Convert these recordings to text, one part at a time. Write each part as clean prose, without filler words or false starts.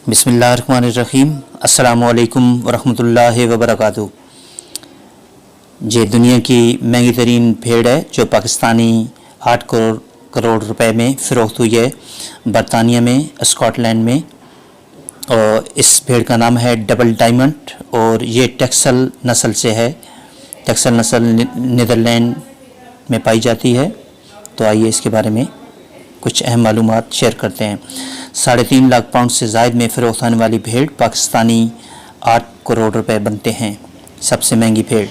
बिस्मिल्लाहिर्रहमानिर्रहीम। अस्सलामु अलैकुम वरहमतुल्लाहि वबरकातुहू। ये दुनिया की महंगी तरीन भेड़ है जो पाकिस्तानी 8 करोड़ रुपए में फ़रोख्त हुई है बरतानिया में, स्कॉटलैंड में। और इस भेड़ का नाम है डबल डायमंड और ये टेक्सल नस्ल से है। टेक्सल नस्ल नीदरलैंड में पाई जाती है। तो आइए इसके बारे में कुछ अहम मालूमात शेयर करते हैं। 3.5 लाख पाउंड से ज़ायद में फ़रोख्त होने वाली भेड़ पाकिस्तानी 8 करोड़ रुपए बनते हैं। सबसे महंगी भेड़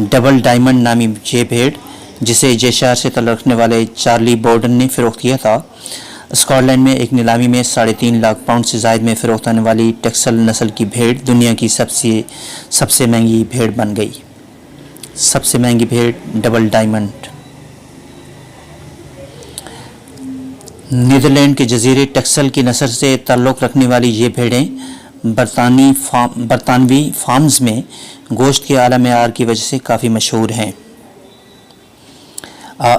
डबल डायमंड नामी ये भेड़, जिसे जयशहर से तल्लुक़ रखने वाले चार्ली बोर्डन ने फ़रोख्त किया था, स्कॉटलैंड में एक नीलामी में 3.5 लाख पाउंड से ज़ायद में फ़रोख्त होने वाली टेक्सल नस्ल की भेड़ दुनिया की सबसे महंगी भेड़ बन गई। सबसे महंगी भेड़ डबल डायमंड। नीदरलैंड के जजीरे टेक्सल की नस्ल से ताल्लुक़ रखने वाली ये भेड़ें बरतानवी फार्म्स में गोश्त के आला मेयार की वजह से काफ़ी मशहूर हैं।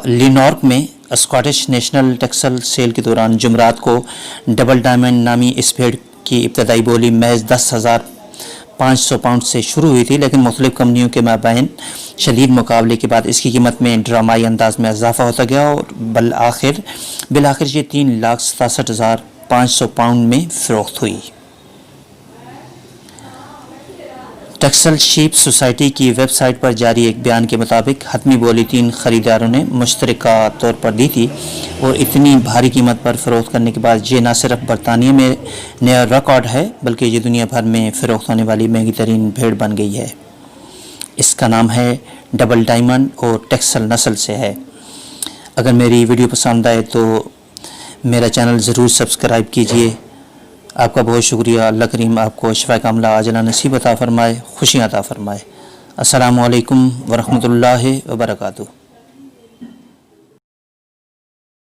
लिनॉर्क में स्कॉटिश नेशनल टेक्सल सेल के दौरान जुमरात को डबल डायमंड नामी इस भेड़ की इब्तदाई बोली महज 10,500 पाउंड से शुरू हुई थी, लेकिन मुख्तलिफ कंपनियों के माबैन शदीद मुकाबले के बाद इसकी कीमत में ड्रामाई अंदाज में इजाफा होता गया और बिलाखिर ये 3,67,500 पाउंड में फ़रोख्त हुई। टेक्सल शीप सोसाइटी की वेबसाइट पर जारी एक बयान के मुताबिक हतमी बोली 3 ख़रीदारों ने मुश्तरका तौर पर दी थी और इतनी भारी कीमत पर फ़रोख्त करने के बाद ये न सिर्फ बरतानिया में नया रिकॉर्ड है बल्कि ये दुनिया भर में फ़रोख्त होने वाली महंगी तरीन भेड़ बन गई है। इसका नाम है डबल डायमंड और टेक्सल नस्ल से है। अगर मेरी वीडियो पसंद आए तो मेरा चैनल ज़रूर सब्सक्राइब कीजिए। आपका बहुत शुक्रिया। अल्लाह करीम आपको शिफा कामला आजला नसीब अता फ़रमाए, खुशियाँ अता फ़रमाए। अस्सलामु अलैकुम वरहमतुल्लाहि वबरकातुहू।